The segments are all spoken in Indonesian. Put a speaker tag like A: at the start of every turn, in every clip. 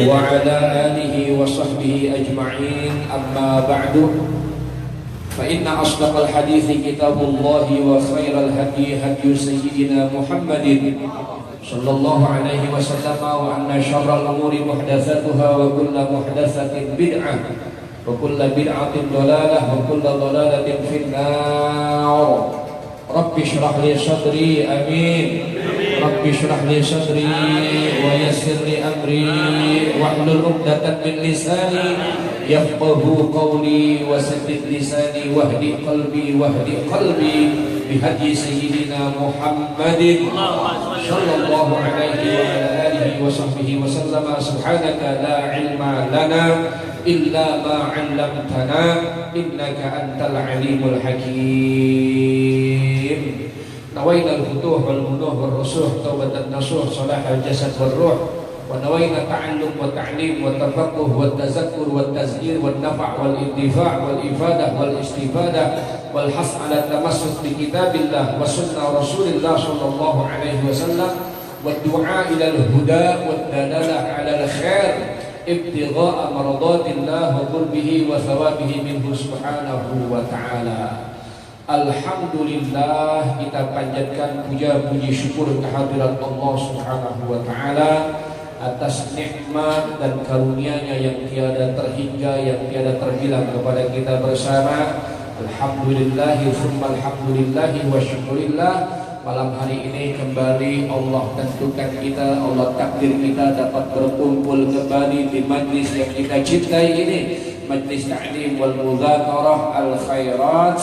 A: وعلى آله وصحبه أجمعين أما بعد فإن أصدق الحديث كتاب الله وخير الهدي هدي سيدنا محمد صلى الله عليه وسلم وأن شر الأمور محدثاتها وكل محدثة بدعة وكل بدعة ضلالة وكل ضلالة في النار رب اشرح لي صدري آمين رب اشرح لي صدري ويسر لي أمري واحلل عقدة من لساني يفقه قولي وسدد لساني واهد قلبي بهدي سيدنا محمد صلى الله عليه وعلى آله وصحبه وسلم سبحانك لا علم لنا إلا ما علمتنا إنك أنت العليم الحكيم نوينا الفتوح والمنوح والرسوح توبة النصوح صلاح الجسد والروح ونوينا التعلم والتعليم والتفقه والتذكر والتذكير والنفع والانتفاع والإفادة والاستفادة والحث على التمسك بكتاب الله وسنة رسول الله صلى الله عليه وسلم والدعاء إلى الهدى والدلالة على الخير ابتغاء مرضات الله وقربه وثوابه منه سبحانه وتعالى. Alhamdulillah, kita panjatkan puja puji syukur kehadirat Allah Subhanahu wa taala atas nikmat dan karunia-Nya yang tiada terhingga, yang tiada terbilang kepada kita bersama. Alhamdulillah, tsumma alhamdulillah wa syukurillah. Malam hari ini kembali Allah tentukan kita, Allah takdir kita dapat berkumpul kembali di majlis yang kita cintai ini, majlis ta'lim wal mudzakarah al khairat,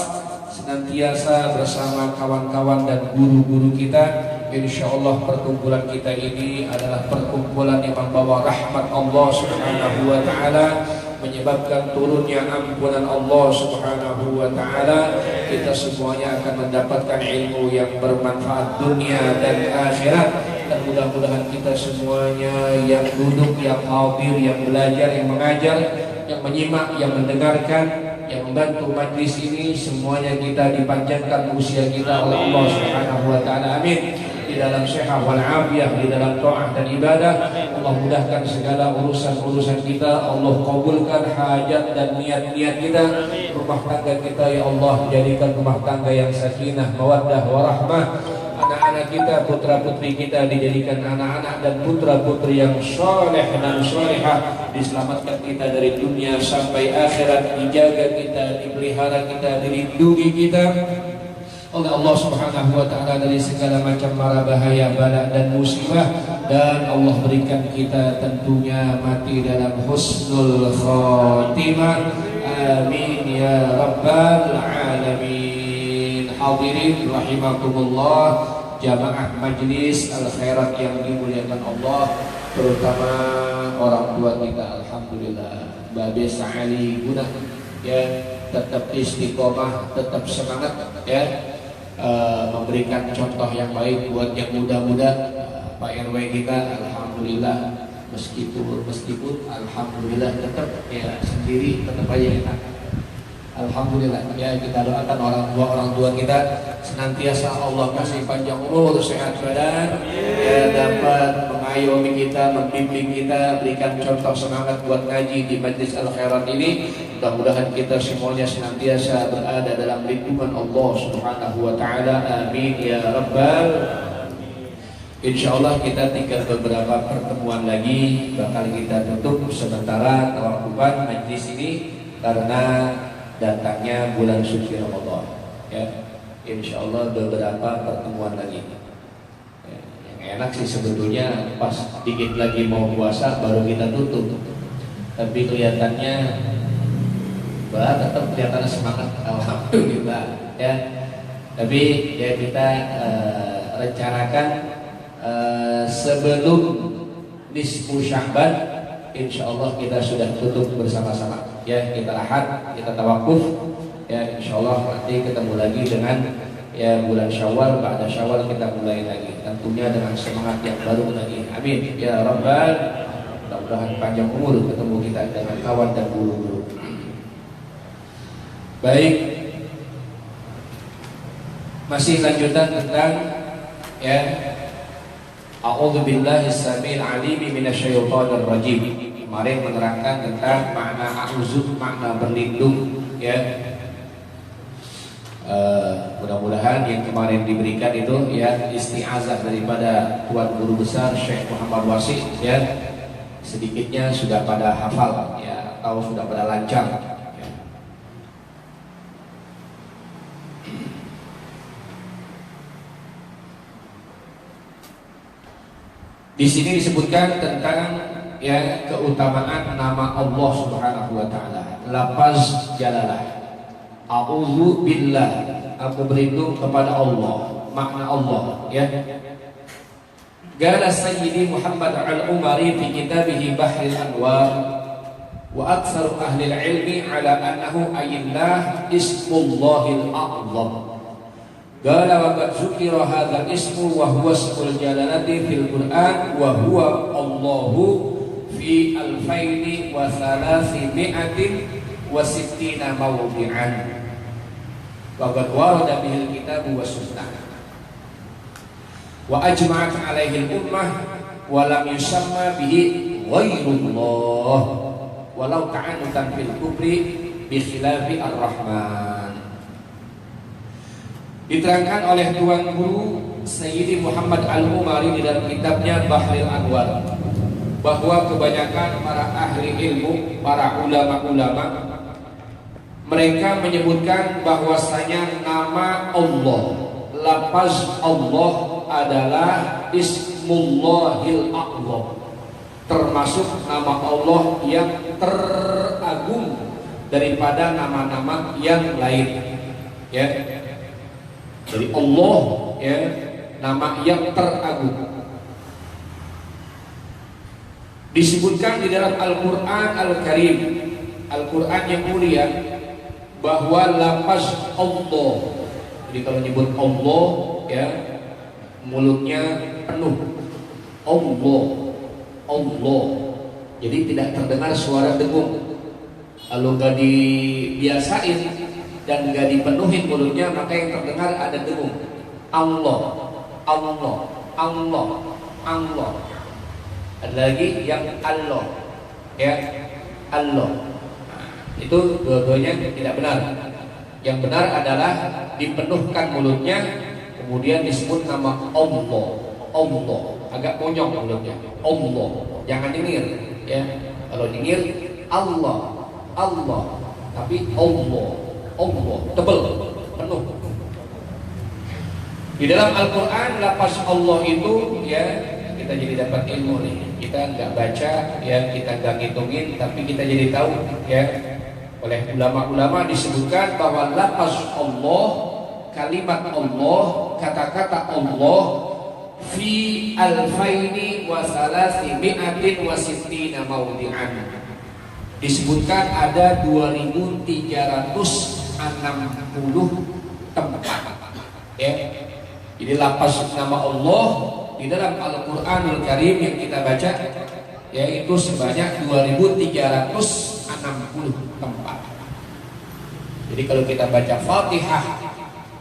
A: senantiasa bersama kawan-kawan dan guru-guru kita. Insyaallah perkumpulan kita ini adalah perkumpulan yang membawa rahmat Allah Subhanahu wa taala, menyebabkan turunnya ampunan Allah Subhanahu wa taala. Kita semuanya akan mendapatkan ilmu yang bermanfaat dunia dan akhirat, dan mudah-mudahan kita semuanya yang duduk, yang hadir, yang belajar, yang mengajar, yang menyimak, yang mendengarkan, yang membantu majlis ini, semuanya kita dipanjangkan usia kita oleh Allah Subhanahu wa taala. Amin. Di dalam sehat wal afiyah, di dalam taat dan ibadah. Allah mudahkan segala urusan-urusan kita. Allah kabulkan hajat dan niat-niat kita. Rumah tangga kita ya Allah jadikan rumah tangga yang sakinah, mawaddah, warahmah. Anak-anak kita, putra-putri kita dijadikan anak-anak dan putra-putri yang soleh dan solehah. Diselamatkan kita dari dunia sampai akhirat. Dijaga kita, dipelihara kita, dilindungi kita oleh Allah Subhanahu wa taala dari segala macam mara bahaya, bala dan musibah, dan Allah berikan kita tentunya mati dalam husnul khatimah. Amin ya rabbal alamin. Hadirin rahimakumullah, jamaah majlis al khairat yang dimuliakan Allah, terutama orang tua kita. Alhamdulillah, Babe Sa'ali Gunah ya, tetap istiqomah, tetap semangat ya, memberikan contoh yang baik buat yang muda-muda. Pak RW kita alhamdulillah, meskipun alhamdulillah tetap ya sendiri, tetap aja enak. Alhamdulillah ya, kita doakan orang tua kita senantiasa Allah kasih panjang umur, sehat badan ya, dapat mengayomi kita, membimbing kita, berikan contoh semangat buat ngaji di majlis al khairat ini. Mudah-mudahan kita semuanya senantiasa berada dalam lindungan Allah Subhanahu wa taala. Amin ya rabbal. Insyaallah kita tinggal beberapa pertemuan lagi, bakal kita tutup sementara tawakuban majlis ini karena datangnya bulan suci Ramadan ya. Insyaallah beberapa pertemuan lagi ya. Yang enak sih sebetulnya pas dikit lagi mau puasa baru kita tutup, tapi kelihatannya tetap kelihatannya semangat, alhamdulillah ya. Tapi ya kita rencanakan sebelum nisfu Sya'ban insyaallah kita sudah tutup bersama-sama ya. Kita lahat, kita tawakuf ya, insyaallah nanti ketemu lagi dengan ya bulan Syawal. Ba'da Syawal kita mulai lagi, tentunya dengan semangat yang baru lagi. Amin ya rabbal. Mudah-mudahan panjang umur ketemu kita dengan kawan dan guru-guru. Baik, masih lanjutan tentang ya A'udzu billahi samil alim minasyaitonir rajim. Kemarin menerangkan tentang makna a'udzu, makna berlindung, ya. Mudah-mudahan yang kemarin diberikan itu ya isti'azah daripada Tuan Guru Besar Syekh Muhammad Wasi, ya, sedikitnya sudah pada hafal, ya, atau sudah pada lancar, ya. Di sini disebutkan tentang ya keutamaan nama Allah Subhanahu wa taala. Lafaz jalalah. A'udzu billah, aku berlindung kepada Allah. Makna Allah, ya. Qala Sayyidi Muhammad Al-Umari fi kitabih Bahrul Anwar wa aktsaru ahli al-ilmi ala annahu ayillah ismullahil a'zam. Qala wa qad dzukira hadzal ismu wa huwa ismul jalalati fil Qur'an wa huwa Allahu fi alfaini wa thalathimi'atin wa sittina mawdi'an. Wa qad warada bihil kitab wa sunnah. Wa ajma'at 'alaihi al-ummah wa lam yusamma bihi ghairullah walau ta'annutan fil kufri bi khilafi ar-rahman. Diterangkan oleh Tuan Guru Sayyidi Muhammad Al-Umari di dalam kitabnya Bahrul Anwar bahwa kebanyakan para ahli ilmu, para ulama-ulama, mereka menyebutkan bahwasanya nama Allah, lafaz Allah adalah Ismullahil A'zam, termasuk nama Allah yang teragung daripada nama-nama yang lain, ya. Jadi Allah, ya, nama yang teragung. Disebutkan di dalam Al-Quran Al-Karim, Al-Quran yang mulia, bahwa lafaz Allah, jadi kalau menyebut Allah, ya, mulutnya penuh Allah, Allah, jadi tidak terdengar suara dengung. Kalau nggak dibiasain dan nggak dipenuhin mulutnya, maka yang terdengar ada dengung. Allah, Allah, Allah, Allah. Ada lagi yang Allah, ya, Allah. Itu dua-duanya tidak benar. Yang benar adalah dipenuhkan mulutnya, kemudian disebut nama Allah, Allah. Agak monyong mulutnya, Allah. Jangan nyengir, ya. Kalau nyengir Allah, Allah. Tapi Allah, Allah, tebal, penuh. Di dalam Al-Quran lafaz Allah itu, ya, kita jadi dapat ilmu nih. Kita nggak baca, ya, kita nggak ngitungin, tapi kita jadi tahu, ya. Oleh ulama-ulama disebutkan bahwa lafaz Allah, kalimat Allah, kata-kata Allah fi alfaini wa salasimi'atin wa sittina mawdi'an, disebutkan ada 2360 tempat, ya. Jadi lafaz nama Allah di dalam Al-Quranul Karim yang kita baca, yaitu sebanyak 2360 tempat. Jadi kalau kita baca Fatihah,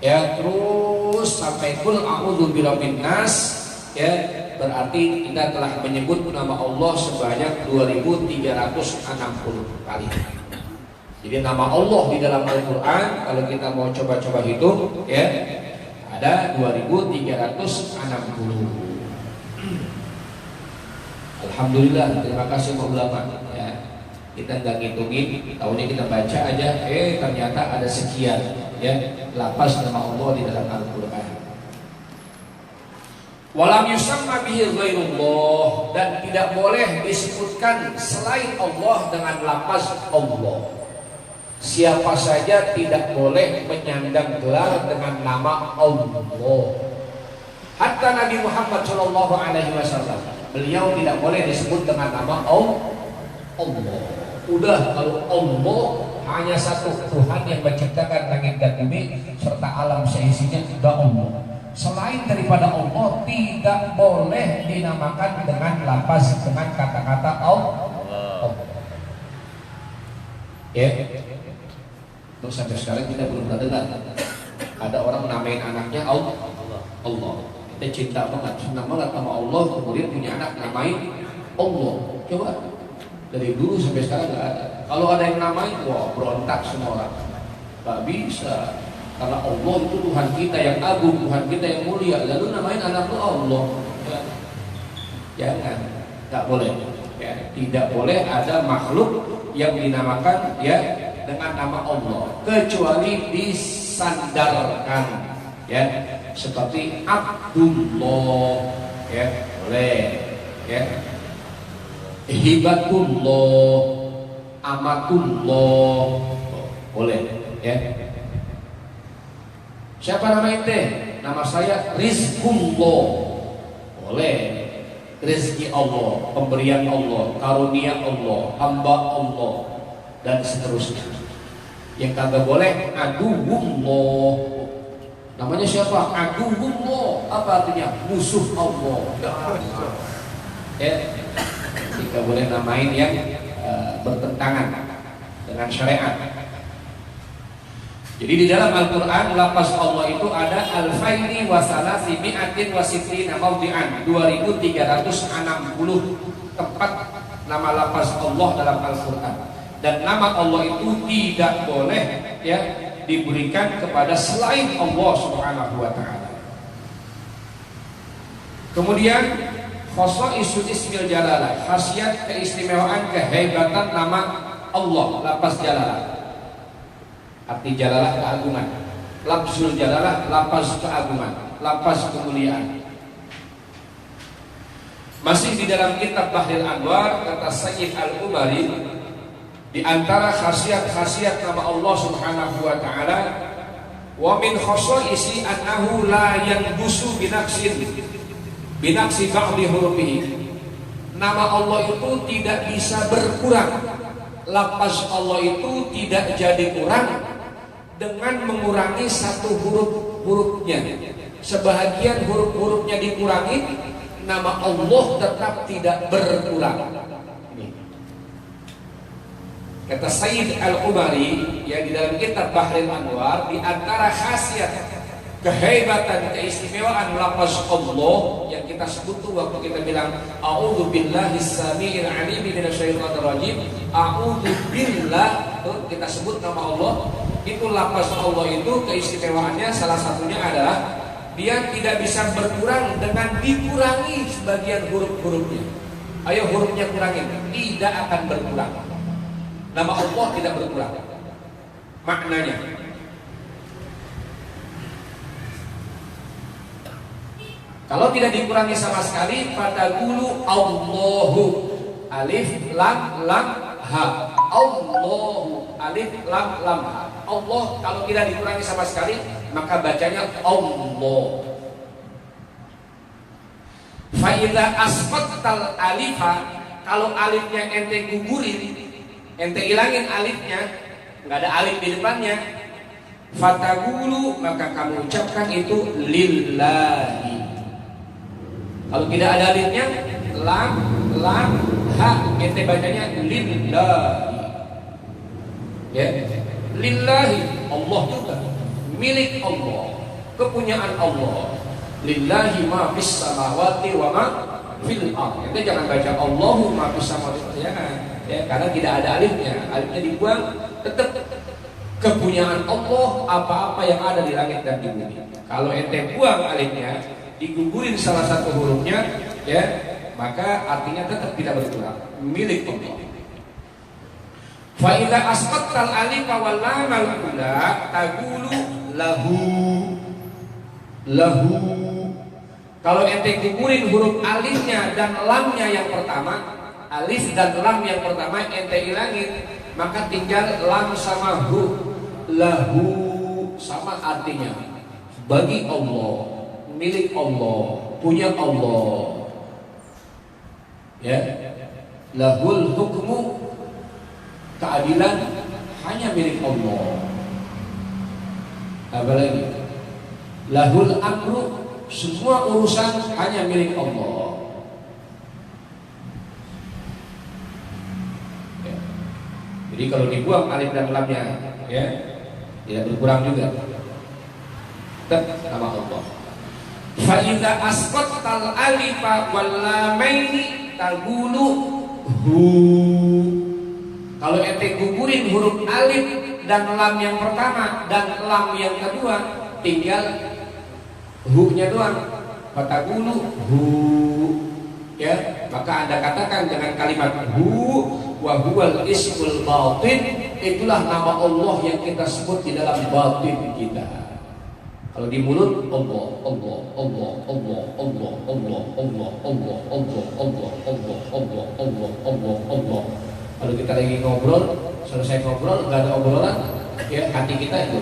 A: ya, terus sampai Qul a'udzu birabbin nas, ya, berarti kita telah menyebut nama Allah sebanyak 2360 kali. Jadi nama Allah di dalam Al-Quran, kalau kita mau coba-coba hitung, ya, ada 2360. Alhamdulillah, terima kasih Pak ulama, ya. Kita nggak ngitungin, tahunnya kita baca aja, ternyata ada sekian, ya, lafaz nama Allah di dalam Al-Quran. Walam yusamma bihi ghairullah, dan tidak boleh disebutkan selain Allah dengan lafaz Allah. Siapa saja tidak boleh menyandang gelar dengan nama Allah. Hatta Nabi Muhammad SAW, beliau tidak boleh disebut dengan nama Allah. Udah, kalau Allah hanya satu, Tuhan yang menciptakan langit dan bumi serta alam seisinya, sudah Allah. Selain daripada Allah tidak boleh dinamakan dengan lafaz, dengan kata-kata Allah. Ya. Terus sampai sekarang kita belum pernah dengar ada orang namain anaknya Allah. Kita cinta banget, senang banget sama Allah, kemudian punya anak namain Allah. Coba dari dulu sampai sekarang nggak ada. Kalau ada yang namain, wah berontak semua orang. Gak bisa. Karena Allah itu Tuhan kita yang agung, Tuhan kita yang mulia. Lalu namain anak itu Allah. Jangan, nggak boleh. Ya, tidak boleh ada makhluk yang dinamakan ya dengan nama Allah kecuali disandarkan ya, seperti Abdullah ya boleh ya, Hibatullah, Amatullah boleh ya. Siapa nama ente? Nama saya Rizqullah boleh. Rezeki Allah, pemberian Allah, karunia Allah, hamba Allah, dan seterusnya. Yang kagak boleh aduwullah. Namanya siapa? Aduwullah. Apa artinya? Musuh Allah. Ya, tidak boleh namain yang bertentangan dengan syariat. Jadi di dalam Al-Quran lafaz Allah itu ada alfaini wa salasi mi'atin wa sitrina mawdi'an, 2360 tempat nama lafaz Allah dalam Al-Quran. Dan nama Allah itu tidak boleh ya diberikan kepada selain Allah Subhanahu wa taala. Kemudian khosaisul ismil jalalah, khasiat keistimewaan kehebatan nama Allah, lafaz jalalah. Arti jalalah keagungan, lafzul jalalah lafaz keagungan, lafaz kemuliaan. Masih di dalam kitab Bahril Anwar kata Sayyid Al-Umari, di antara khasiat-khasiat nama Allah Subhanahu wa taala, wa min khasaisi annahu la yanbusu binaqsi ba'di hurufihi. Nama Allah itu tidak bisa berkurang. Lafaz Allah itu tidak jadi kurang dengan mengurangi satu huruf-hurufnya. Sebahagian huruf-hurufnya dikurangi, nama Allah tetap tidak berkurang. Kata Sayyid Al-Umari ya di dalam kitab Bahril Anwar, di antara khasiat kehebatan keistimewaan lafaz Allah yang kita sebut tuh waktu kita bilang a'udzu billahi samiil alim minasyaitonir rajim, a'udzu billah, tuh kita sebut nama Allah. Itu lafaz Allah itu keistimewaannya salah satunya adalah dia tidak bisa berkurang dengan dikurangi sebagian huruf-hurufnya. Ayo hurufnya kurangin, tidak akan berkurang. Nama Allah tidak berkurang. Maknanya kalau tidak dikurangi sama sekali, pada gulu Allahu alif lam lam ha. Allahu alif lam lam ha. Allah kalau tidak dikurangi sama sekali maka bacanya Allah. Fa idza asqatal alifa, kalau alifnya ente gugurin, ente ilangin alifnya, enggak ada alif di depannya, fatagulu, maka kamu ucapkan itu lillahi. Kalau tidak ada alifnya, lam lam ha, ente bacanya lillahi. Ya, lillahi, Allah juga, milik Allah, kepunyaan Allah. Lillahi ma fis samawati wa ma fil ardh. Ente jangan baca Allahu ma fis samawati, jangan. Ya, karena tidak ada alifnya. Alifnya dibuang, tetap kepunyaan Allah apa-apa yang ada di langit dan di bumi. Kalau ente buang alifnya, digugurin salah satu hurufnya, ya, maka artinya tetap tidak berkurang, milik Allah. Fa idza asqatal alif wal lam al ula taqulu lahu lahu. Kalau ente gugurin huruf alifnya dan lamnya yang pertama, alif dan lam yang pertama ente ilangin, maka tinggal lam sama hu. Lahu sama artinya bagi Allah, milik Allah, punya Allah. Ya, lahul hukmu, keadilan hanya milik Allah. Apalagi lahul amru, semua urusan hanya milik Allah. Ya. Jadi kalau dibuang alif dan lamnya, ya, tidak berkurang juga, tetap nama Allah. Fa idza asqatal alifa wal lamaini taqulu hu. Kalau ente gugurin huruf alif dan lam yang pertama dan lam yang kedua, tinggal hu-nya doang. Fataqulu hu. Ya, maka Anda katakan dengan kalimat hu wa huwal ismul batin, itulah nama Allah yang kita sebut di dalam batin kita. Kalau di mulut Allah, Allah, Allah, Allah, Allah, Allah, Allah, Allah, Allah, Allah, Allah, Allah, Allah, Allah, Allah. Kalau kita lagi ngobrol, selesai ngobrol nggak ada obrolan, ya hati kita itu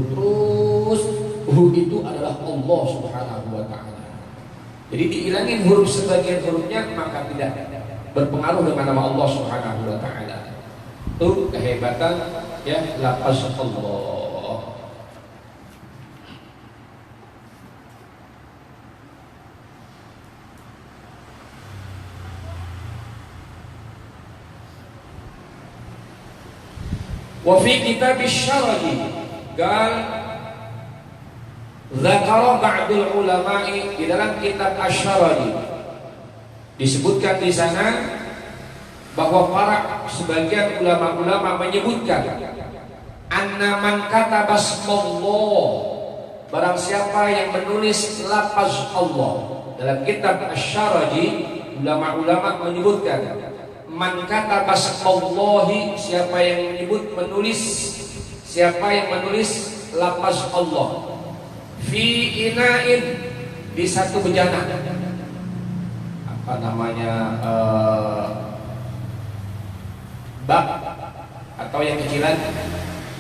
A: terus itu adalah Allah Subhanahu wa ta'ala. Jadi dihilangin huruf sebagian hurufnya, maka tidak berpengaruh dengan nama Allah Subhanahu wa ta'ala. Itu kehebatan ya lafaz Allah. Wa fi kitab asy-syar'i qal dzakara ba'dul ulama'i, di dalam kitab asy-syar'i disebutkan di sana bahwa para sebagian ulama-ulama menyebutkan anna man kataba asmallah, barang siapa yang menulis lafaz Allah. Dalam kitab asy-syar'i ulama-ulama menyebutkan man kataba asmallahi, siapa yang menulis lafaz Allah fi ina'in, di satu bejana, apa namanya, bak atau yang kecilan,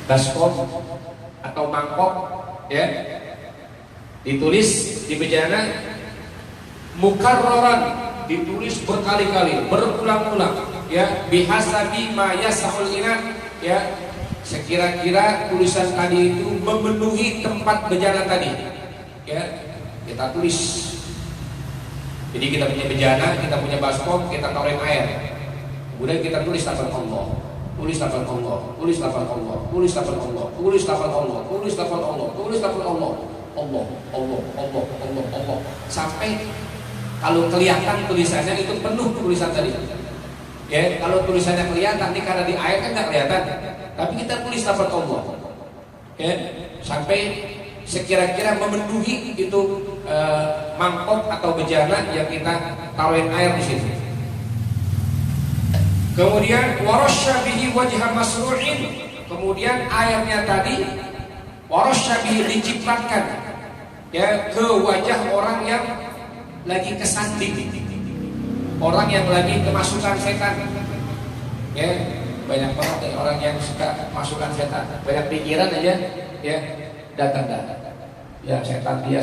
A: baskom atau mangkok, ya, ditulis di bejana, mukarraran, ditulis berkali-kali, berulang-ulang, ya, bihasabi ma yasahul ina, ya, sekira-kira tulisan tadi itu memenuhi tempat bejana tadi, ya, kita tulis. Jadi kita punya bejana, kita punya baskom, kita taruhin air, kemudian kita tulis lafaz Allah, tulis lafaz Allah, tulis lafaz Allah, tulis lafaz Allah, tulis lafaz Allah, tulis lafaz Allah, tulis lafaz Allah, Allah, Allah, Allah, Allah, Allah, sampai kalau kelihatan tulisannya itu penuh tulisan tadi. Ya, kalau tulisannya kelihatan nih karena di air kan nggak kelihatan, tapi kita tulis lafaz Allah. Ya, sampai sekira-kira memenuhi itu mangkok atau bejana yang kita taruhin air di situ. Kemudian warasya bihi wajha masru'in, kemudian airnya tadi warasya bihi dicipratkan, ya, ke wajah orang yang lagi kesanting, orang yang lagi kemasukan setan, ya, banyak banget ya orang yang suka masukan setan, banyak pikiran aja, ya, datang, ya, setan dia,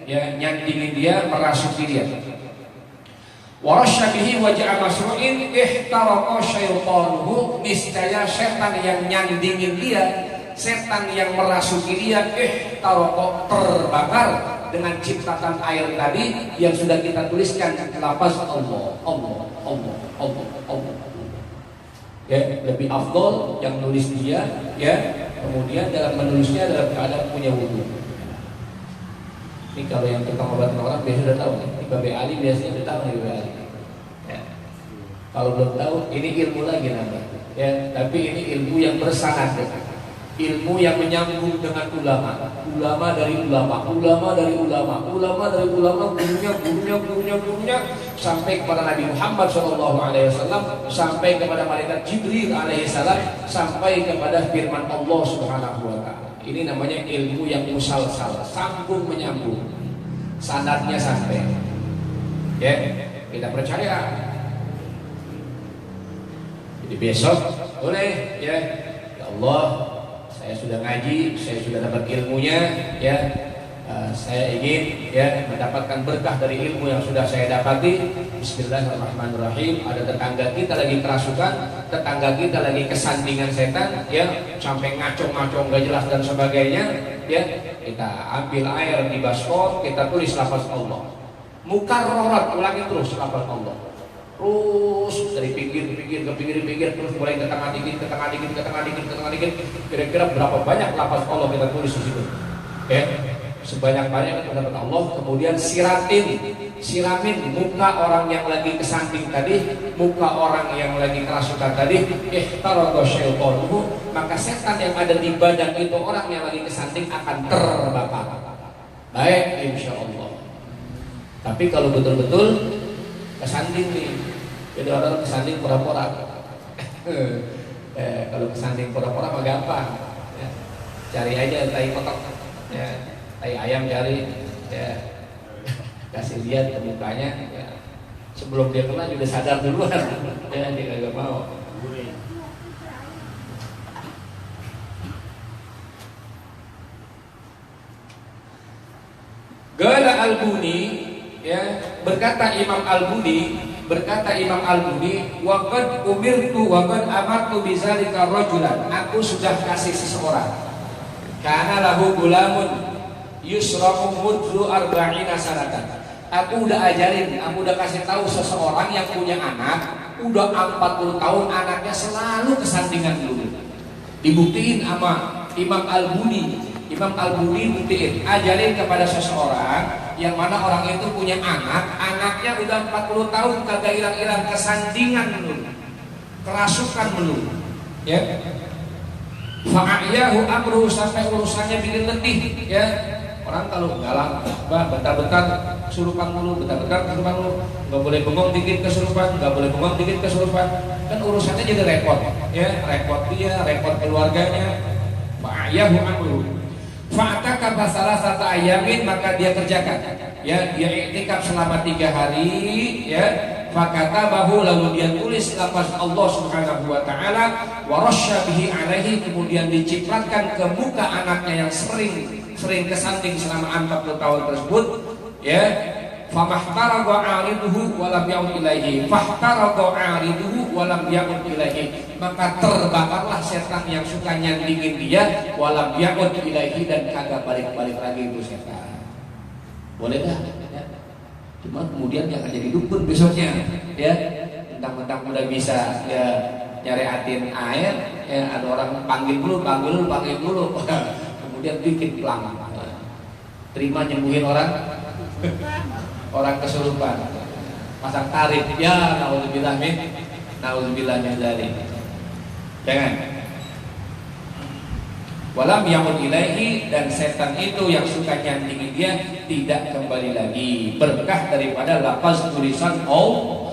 A: ya, nyantingin dia, merasuki dia. Warasyabihi wajah masru'in ihtaraqa syaitanuhu, niscaya setan yang nyandingin dia, setan yang merasuki dia, ihtaraqa, terbakar dengan ciptaan air tadi yang sudah kita tuliskan lafaz Allah, Allah, Allah, Allah, Allah. Ya, lebih afdol yang nulis dia, ya, kemudian dalam menulisnya dalam keadaan punya wudu. Ini kalau yang tukang obatin orang biasa sudah tahu nih, di Babe Ali biasanya sudah tahu nih Babe Ali. Ya. Kalau belum tahu, ini ilmu lagi namanya. Ya, tapi ini ilmu yang bersanad, ilmu yang menyambung dengan ulama, ulama dari ulama, ulama dari ulama, ulama dari ulama, gurunya, sampai kepada Nabi Muhammad SAW, sampai kepada malaikat Jibril alaihissalam, sampai kepada firman Allah Subhanahu wa ta'ala. Ini namanya ilmu yang musalsal, sambung menyambung, sanadnya sampai. Ya, kita percaya. Jadi besok boleh, ya, ya Allah, saya sudah ngaji, saya sudah dapat ilmunya, ya, saya ingin, ya, mendapatkan berkah dari ilmu yang sudah saya dapati. Bismillahirrahmanirrahim. Ada tetangga kita lagi kerasukan, tetangga kita lagi kesandingan setan, ya, sampai ngacong-ngacong gak jelas dan sebagainya, ya, kita ambil air di baskom, kita tulis lafaz Allah, mukarrarat, ulangi terus lafaz Allah. Terus dari pinggir ke pinggir terus mulai ke tengah dikit. Kira-kira berapa banyak lafaz Allah kita tulis di situ? Ya, sebanyak-banyak kata Allah. Kemudian siramin muka orang yang lagi kesanding tadi, muka orang yang lagi kerasukan tadi. Ihtaraqo syaitanuhu, maka setan yang ada di badan itu orang yang lagi kesanding akan terbakar. Baik, insya Allah. Tapi kalau betul-betul kesanding nih, jadi orang kesanding pura-pura. Kalau kesanding pura-pura mah gampang. Ya. Cari aja tai kotok, ya. Tai ayam cari, ya. Kasih lihat ke mukanya. Ya. Sebelum dia kena juga sadar duluan. Ya, dia kagak mau. Gala Al-Buni, ya, berkata Imam Al-Buni, wa qad umirtu wa qad amartu bizalika rajulan, aku sudah kasih seseorang, kana lahu gulamun yusrafu mudru arba'ina sanatan, aku udah ajarin, aku udah kasih tahu seseorang yang punya anak udah 40 tahun, anaknya selalu kesandingan dulu. Dibuktiin sama Imam Al-Buni buktiin, ajarin kepada seseorang yang mana orang itu punya anak, anaknya udah 40 tahun kagak hilang-hilang, kesandingan dulu, kerasukan dulu, ya. Fa'ayahu amruhu, sampai urusannya bikin letih, ya. Orang kalau galang, bentar-bentar kesurupan mulu, nggak boleh bengong dikit kesurupan, kan urusannya jadi repot, ya, repot dia, repot keluarganya. Fa'ayahu amruhu. Fa'ataka basalah satu ayamin, maka dia kerjakan, ya, dia iktikaf selama 3 hari, ya. Fakata bahu, lalu dia tulis lafaz Allah Subhanahu wa taala, wa rasya bihi alaihi, kemudian dicipratkan ke muka anaknya yang sering kesanding selama 40 tahun tersebut, ya. Famahtaraqo 'ariduhu wa lam ya'ud ilaihi, maka terbakarlah setan yang suka nyandingin dia, walam ya'ud ilaihi, dan kagak balik-balik lagi itu setan. Boleh dah, ya. Cuma kemudian dia akan jadi dukun besoknya, ya. Mentang-mentang udah bisa, ya, nyariatin air, ya, ada orang panggil dulu, kemudian bikin pelang, terima nyembuhin orang kesurupan, pasang tarif, ya, naudzubillah min dzalik. Jangan. Walam ya'ud ilaihi, dan setan itu yang suka nyandingin dia tidak kembali lagi, berkah daripada lafaz tulisan Allah.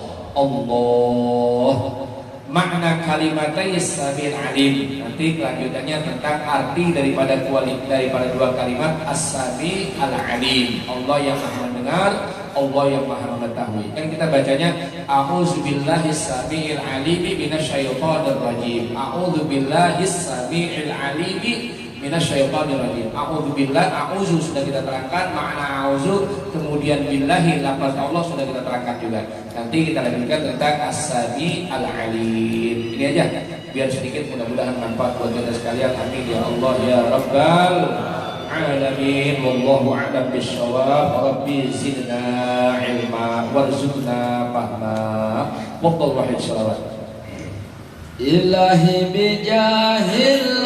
A: Makna kalimatai as-sami'il alim, nanti kelanjutannya tentang arti daripada dua kalimat as-sami' al-alim, Allah yang maha mendengar, Allah yang maha mengetahui. Kan kita bacanya a'udzubillahi as-sami'il alimi minasyaitonir rajim, a'udzubillahis sami'il alimi minasyaitonir rajim. A'udzu sudah kita terangkan makna a'udzu, kemudian billahi lafaz Allah sudah kita terangkan juga. Nanti kita lanjutkan tentang as-sami' al-alim. Ini aja biar sedikit, mudah-mudahan manfaat buat kita sekalian. Amin ya Allah ya rabbal alamin. Wallahu a'lam bissawab. Rabbi zidna ilma warzuqna fahma. Wallahu wahid shalawat. Ilahi bijahil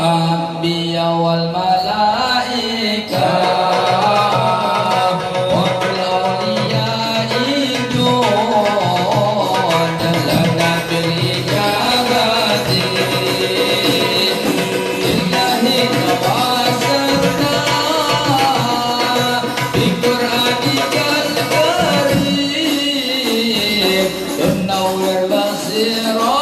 A: anbiya wal malaika Zero